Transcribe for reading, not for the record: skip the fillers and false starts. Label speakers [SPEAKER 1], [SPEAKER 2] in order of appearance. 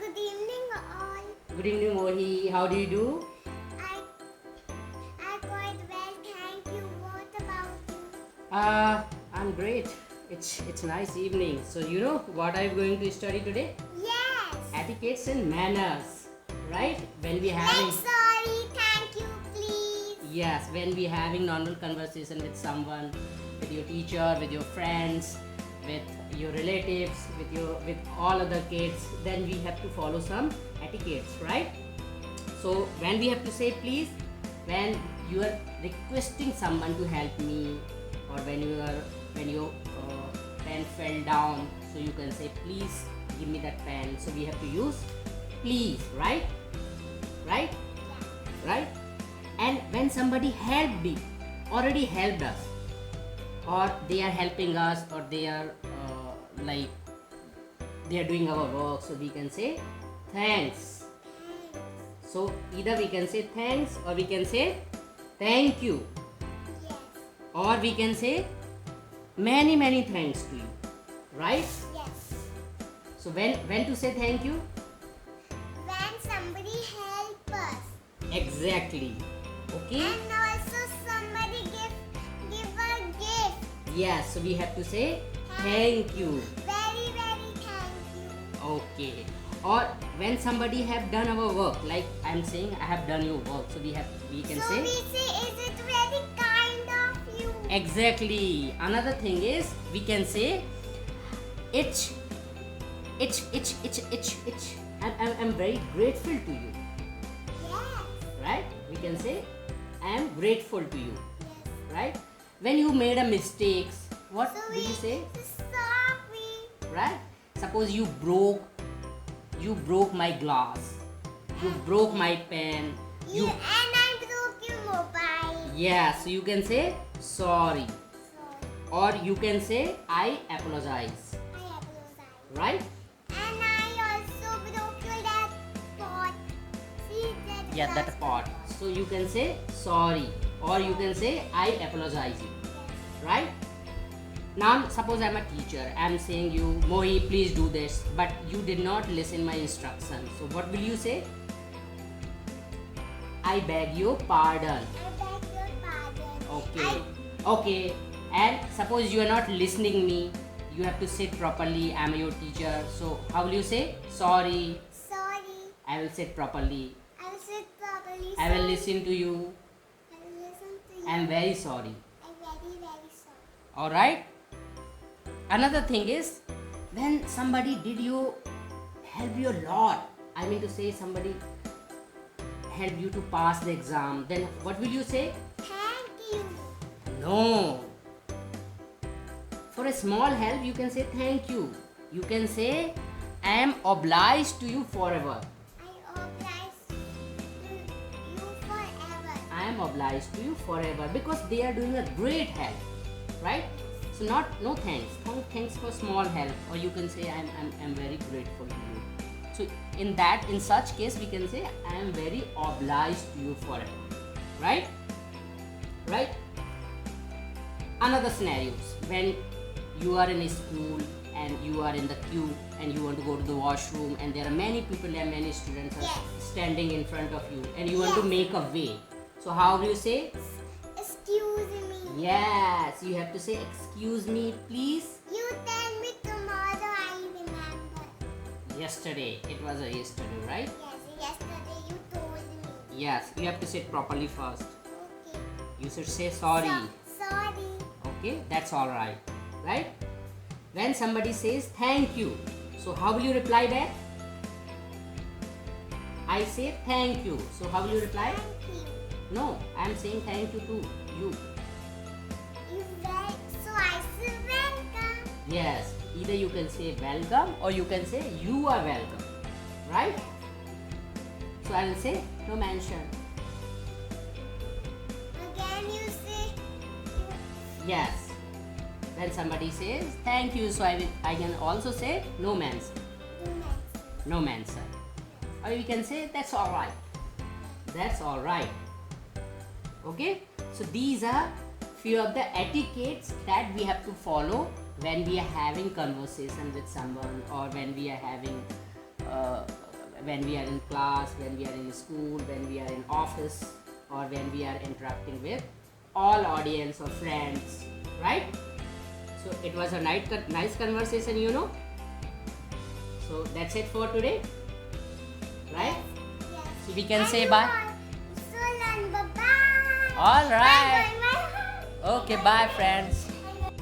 [SPEAKER 1] good evening all.
[SPEAKER 2] Good evening, Mohi. How do you do?
[SPEAKER 1] I I quite well, thank you. What about you?
[SPEAKER 2] I'm great. It's a nice evening. So you know what I'm going to study today?
[SPEAKER 1] Yes.
[SPEAKER 2] Etiquettes and manners, right? When we having
[SPEAKER 1] Like sorry, thank you, please.
[SPEAKER 2] yes, when we having normal conversation with someone, with your teacher, with your friends, with your relatives, with all other kids, then we have to follow some etiquettes, right? So when we have to say please, when you are requesting someone to help me, or when your pen fell down, so you can say please give me that pen. So we have to use please, right? Right? Right? And when somebody helped me, already helped us, or they are helping us, or they are like they are doing our work, so we can say thanks. So either we can say thanks, or we can say thank you,
[SPEAKER 1] Yes.
[SPEAKER 2] or we can say many thanks to you, right?
[SPEAKER 1] Yes.
[SPEAKER 2] So when to say thank you?
[SPEAKER 1] When somebody help us.
[SPEAKER 2] Exactly. Okay.
[SPEAKER 1] And also somebody give a gift.
[SPEAKER 2] Yes. So we have to say thank you.
[SPEAKER 1] Very thank you.
[SPEAKER 2] Okay. Or when somebody have done our work, like I'm saying I have done your work, so we can
[SPEAKER 1] So
[SPEAKER 2] say
[SPEAKER 1] we say, is it very kind of you?
[SPEAKER 2] exactly. Another thing is we can say it's I'm very grateful to you,
[SPEAKER 1] Yes.
[SPEAKER 2] right? We can say I am grateful to you,
[SPEAKER 1] Yes.
[SPEAKER 2] right? When you made a mistakes, what
[SPEAKER 1] So
[SPEAKER 2] will you say,
[SPEAKER 1] sorry.
[SPEAKER 2] right? Suppose you broke my glass, you broke my pen, you
[SPEAKER 1] And I broke your mobile.
[SPEAKER 2] yeah, so you can say sorry,
[SPEAKER 1] Sorry.
[SPEAKER 2] or you can say I apologize,
[SPEAKER 1] I apologize.
[SPEAKER 2] right?
[SPEAKER 1] And I also broke that pot. See that
[SPEAKER 2] Yeah,
[SPEAKER 1] glass
[SPEAKER 2] that part. So you can say sorry, or you can say I apologize you, right? Now suppose I'm a teacher, I'm saying you, Mohi, please do this, but you did not listen my instructions. So what will you say? I beg your pardon.
[SPEAKER 1] I beg your pardon.
[SPEAKER 2] Okay. Okay. And suppose you are not listening me, you have to sit properly. I'm your teacher. So how will you say? Sorry.
[SPEAKER 1] Sorry.
[SPEAKER 2] I will sit properly.
[SPEAKER 1] I will sit properly.
[SPEAKER 2] I will
[SPEAKER 1] Sorry.
[SPEAKER 2] listen to you.
[SPEAKER 1] I will listen to you.
[SPEAKER 2] I'm very sorry.
[SPEAKER 1] I'm very sorry.
[SPEAKER 2] Alright? Another thing is when somebody did you help you a lot. I mean to say somebody help you to pass the exam, then what will you say?
[SPEAKER 1] Thank you.
[SPEAKER 2] No. For a small help, you can say thank you. You can say I am obliged to you forever.
[SPEAKER 1] I oblige to you forever.
[SPEAKER 2] I am obliged to you forever because they are doing a great help, right? So not no thanks. Thanks for small help, or you can say I'm very grateful to you. So in such case we can say I am very obliged to you forever, right? Right? Another scenarios when you are in a school and you are in the queue and you want to go to the washroom and there are many people and many students are
[SPEAKER 1] Yes.
[SPEAKER 2] standing in front of you and you want to
[SPEAKER 1] Yes.
[SPEAKER 2] make a way. So how will you say?
[SPEAKER 1] Excuse me.
[SPEAKER 2] Yes, you have to say excuse me please.
[SPEAKER 1] You tell me tomorrow, I remember.
[SPEAKER 2] Yesterday, it was a yesterday, right?
[SPEAKER 1] Yes, yesterday you told me.
[SPEAKER 2] Yes, you have to say it properly first.
[SPEAKER 1] Okay.
[SPEAKER 2] You should say sorry.
[SPEAKER 1] Sorry.
[SPEAKER 2] Okay, that's all right, right? When somebody says thank you, so how will you reply back? I say thank you, so how will you reply?
[SPEAKER 1] Thank you.
[SPEAKER 2] No, I am saying thank you to you.
[SPEAKER 1] So I say welcome.
[SPEAKER 2] Yes, either you can say welcome or you can say you are welcome, right? So I will say no mention.
[SPEAKER 1] Again you say
[SPEAKER 2] Yes. When somebody says thank you, so I can also say no mention.
[SPEAKER 1] do next.
[SPEAKER 2] No mention. Or we can say that's all right. That's all right. Okay? So these are few of the etiquettes that we have to follow when we are having conversation with someone, or when we are having when we are in class, when we are in school, when we are in office, or when we are interacting with all audience or friends, right? So it was a nice conversation, you know. So that's it for today, right?
[SPEAKER 1] Yes.
[SPEAKER 2] So we can say bye.
[SPEAKER 1] So long, bye-bye.
[SPEAKER 2] All right.
[SPEAKER 1] Bye-bye.
[SPEAKER 2] Okay, bye friends.